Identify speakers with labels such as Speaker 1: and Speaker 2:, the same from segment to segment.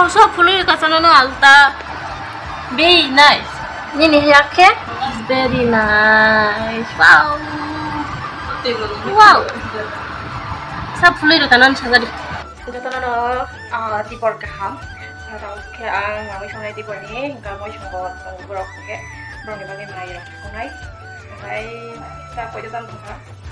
Speaker 1: सब full kasano no alta. Very nice.
Speaker 2: Nini yakke?
Speaker 1: Very nice. Wow. Wow. सब full kanan sagari.
Speaker 2: Jotono tipor kaham. Tahu ke ang kami sonai tipor ni, kami songo borok ke, borok ni bagi mai rok sonai. Sampai saya kau jotan tuh,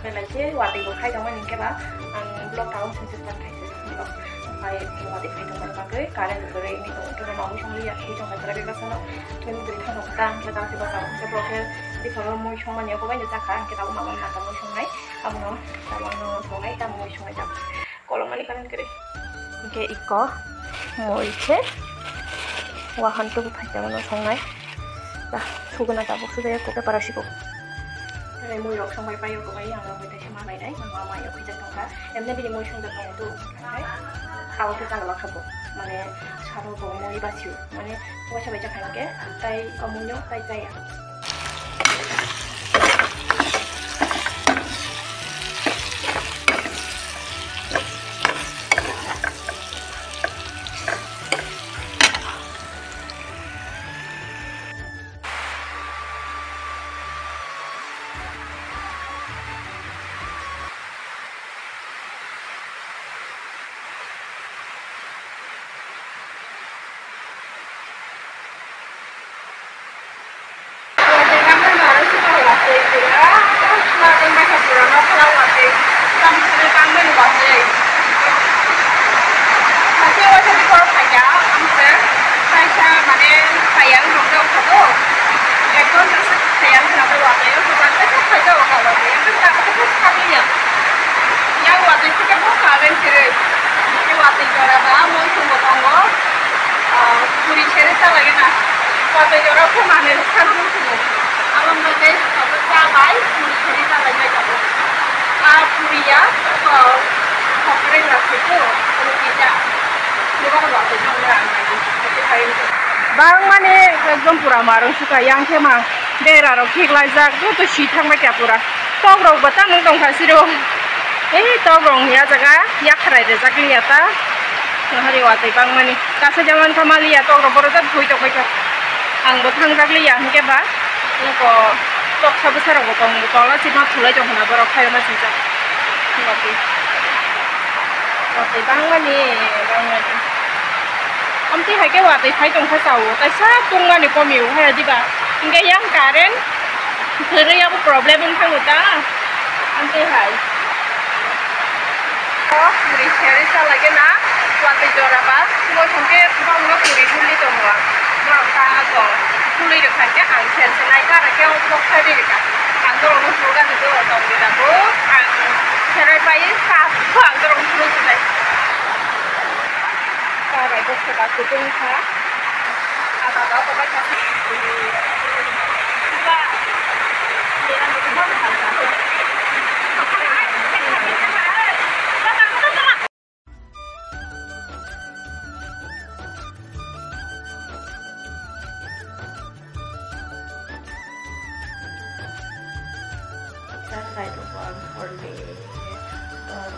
Speaker 2: belanja wati go kai kamu ni ke ba, ang blok tahun sensitif kai blok. Sampai wati kai kamu pakai, kalian juga ini tuh, kita mau songi ya, kita mau cari kesana, kita beri tahu tentang kita kasih bahasa, kita blokir di kalau mau songan ya, kau banyak cakap, kita mau makan kamu sonai, kamu mau sonai, kamu mau songai jam. Kalau mana kalian kiri? Oke, iko mau ice wahan tuh pakai mana songai dah suka nata bukti saya koke parasiko dari mau yok songai payo koke yang orang kita cuma main deh mama yok kita tuh kan emne bini mau songai payo tuh awal kita nggak kabur mana saru bawa mau ibasiu mana gua coba cek kan ke tai kamunya tai saya bang mane ekdom pura marung suka yang kema dera ro khik lai jak to shi thang ba kya pura tok ro bata nung dong khasi ro tok rong ya jaga ya khrai de jak liya ta hari watai bang mane kasa jaman kamali ya tok ro boro ta bhui tok ba ang bo thang jak liya ke ba ko tok sabu sara go tong ko la chi ma thulai jong na boro khayo na chi ja watai bang mane amti hai ke watai phai tong kha sawo ta sa tung ngani ko miu hai di ba inge yang karen thre ya ko problem ung thang uta amti hai puri shere sa lage na watai jora ba mo thongke bang na puri thuli tong wa ma ta ko thuli de khan ke ang chen se nai ka ra ke ko khai de ka ang do no suga ni do tong de da ko ang shere pai sa ang do no thuli se Baik, bos kita kutung ha. Apa apa baca sih? Coba dia nanti kita makan. Saya itu buat holiday.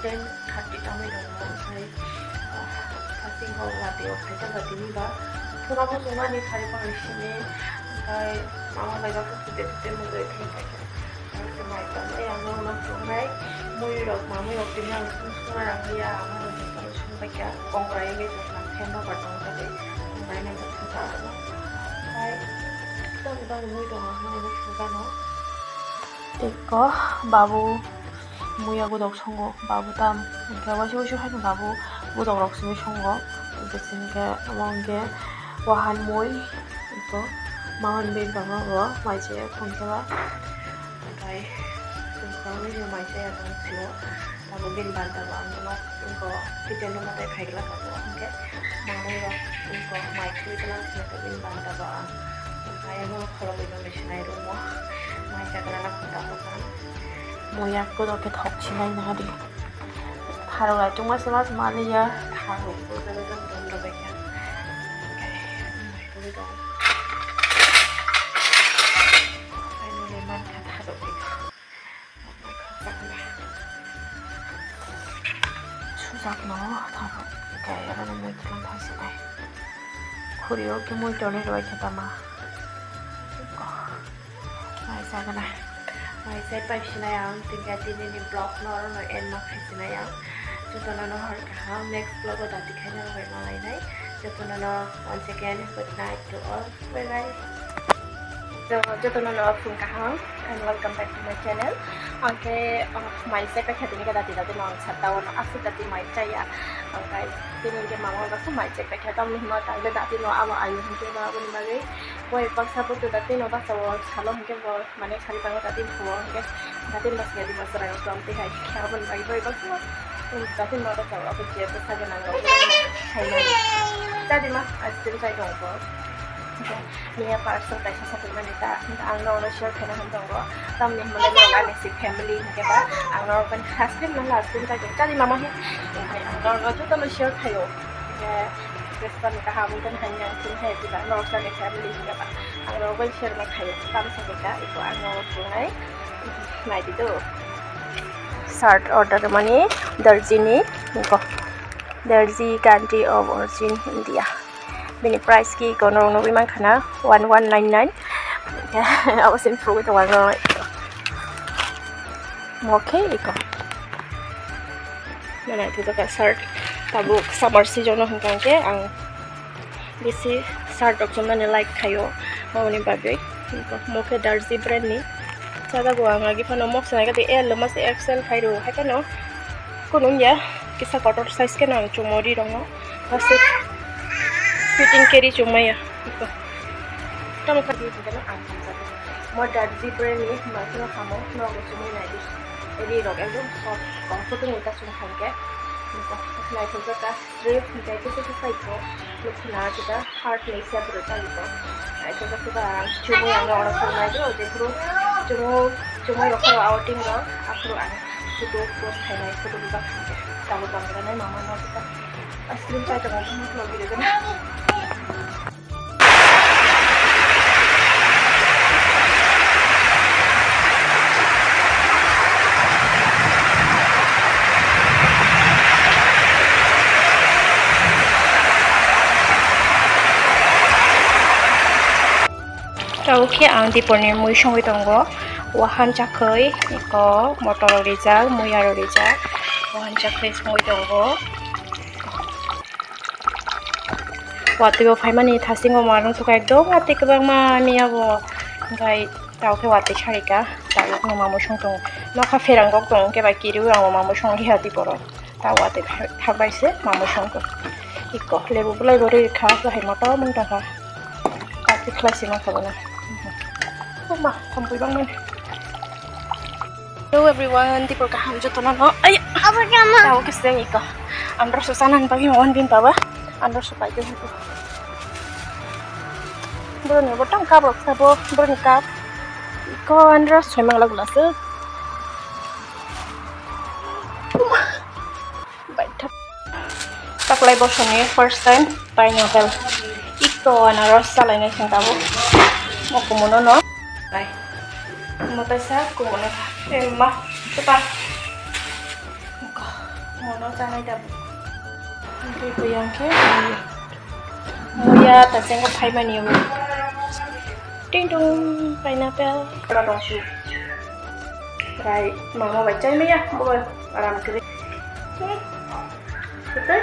Speaker 2: Dan hati kami dengan saya. Singkong wati oke jaga dini ba, pura pura sungai ni kari pang sini, kai mama lagi aku sudah menggai tingkai, sungai kan, yang nama sungai, muyurok dini yang sungai rangya, mama lagi sungai kya, kongrai ini jangan kena batang tadi, sungai ni tak ada, kai kita udah muyurok mama ini sungai no, teko babu muya godok songo babu tam, kayak wasi hai tu babu godok rok sini songo, besin kayak amangge wahan moy itu mahan bin banga wa maje kongkela, kai sekarang ini maje yang silo, babu bin banta wa angkelo, ingko kita nama tay phaigla kato angke, mana wa ingko maje itu lang sini bin banta wa, kai mo kalau bin mesin air rumah, maje kerana kita makan. Moyak ko doke thok chinai na di tharo la tuma sama mali ya tharo ko da da dum do be ya okay dong ai no le man ka tharo di susak no tharo kayak ada mau jalan pasti Furio ke muy tone roi khata ma mai sa kana mai sai pai sina yang tinggal ini blog nor no end ma khaisina yang jotona no har ka next vlog da dikhana hoi malai nai jotona no once again good night to all bye bye. So jotona no phun ka and welcome back to my channel. Okay, my second heading ka dati no chata no asu dati mai chaya. Okay, tinin ke mama ba su mai check ka tam ni ma ta le dati no ama ayu ke ba bani bagi boy paksa po to dati no ba sa chalo ke bo mane khali pa dati ho ke dati mas ke di mas ra ko am te hai kya ban bai boy ba su dati no ba sa ko je ba sa ga na go hai na dati ma as tin sai ko bo Nia parcel tayo sa pagmanita. Ang no share ka na hanggang ko. Tam ni mo na lang si family na ba? Ang no kan husband na last din tayo. Kali mama he. Ang no to tam share kayo. Respan ka hamon kan hanya tin he diba? No sa ni family na ba? Ang no kan share na kayo. Tam sa kita ito ang no tunay. May dito. Start order money Darjeeling ko. Darjeeling country of origin India. Bini price ki kono no biman kana 1199. I was in fruit with the one right. Okay, iko. Mana itu ka shirt tabu summer season no hanggang ke ang bisi shirt ok mana like kayo mau ni babe. Iko mo ke Darjeeling brand ni. Sada go ang agi pano mo sa ka de L mas XL kairo ha kano. Kuno ya kisa quarter size ke nang chumori rong no. Kasi fitting carry cuma ya itu kamu kan itu kan angkat saja mau Darjeeling brand ini masih kamu mau cuma ini jadi rok itu soft comfort tuh kita cuma kan itu nah itu kita strip kita itu sesuai itu look nah kita heart lace ya berusaha itu nah itu kita sekarang cuma yang orang cuma itu jadi cuma yang kalau outing loh aku aneh itu post highlight itu juga tahu banggarannya mama mau kita asli saya tengok mau gitu kan. Oke, ang di pornir muy songwi tonggo wahan chakai iko motor rizal muyaro rizal wahan chakai songwi tonggo wati bo faimani thasingo marung suka ekdom wati kebang ma miabo ngai tau ke wati charika tau no mamu song tong no kha ferang gok tong ke ba kiri ang mamu song ri hati poro tau wati thabaise mamu song ko iko lebu bulai gori kha ba hai motor mung ta kha ati klasi ma khabona ma kampui bang man. Hello everyone, di por kaham jo tono no. Ay, apa kama? Tahu kisah iko. Andro susanan pagi mawan bin baba. Andro supai jo itu. Bro botang kap rok sabo, bro kap. Iko andro memang lagu lase. Baik. Tak lay bosone first time pineapple. Iko andro salai ngai sangkabo. Mau kumuno no. Này, một tay sát cùng một nó em mắt các bạn một nó ra này đập cái bây giờ cái mua ya ta xem có thấy bao nhiêu trinh trung pineapple ra đồng su rồi mà mua bánh trái mấy á mua làm cái betul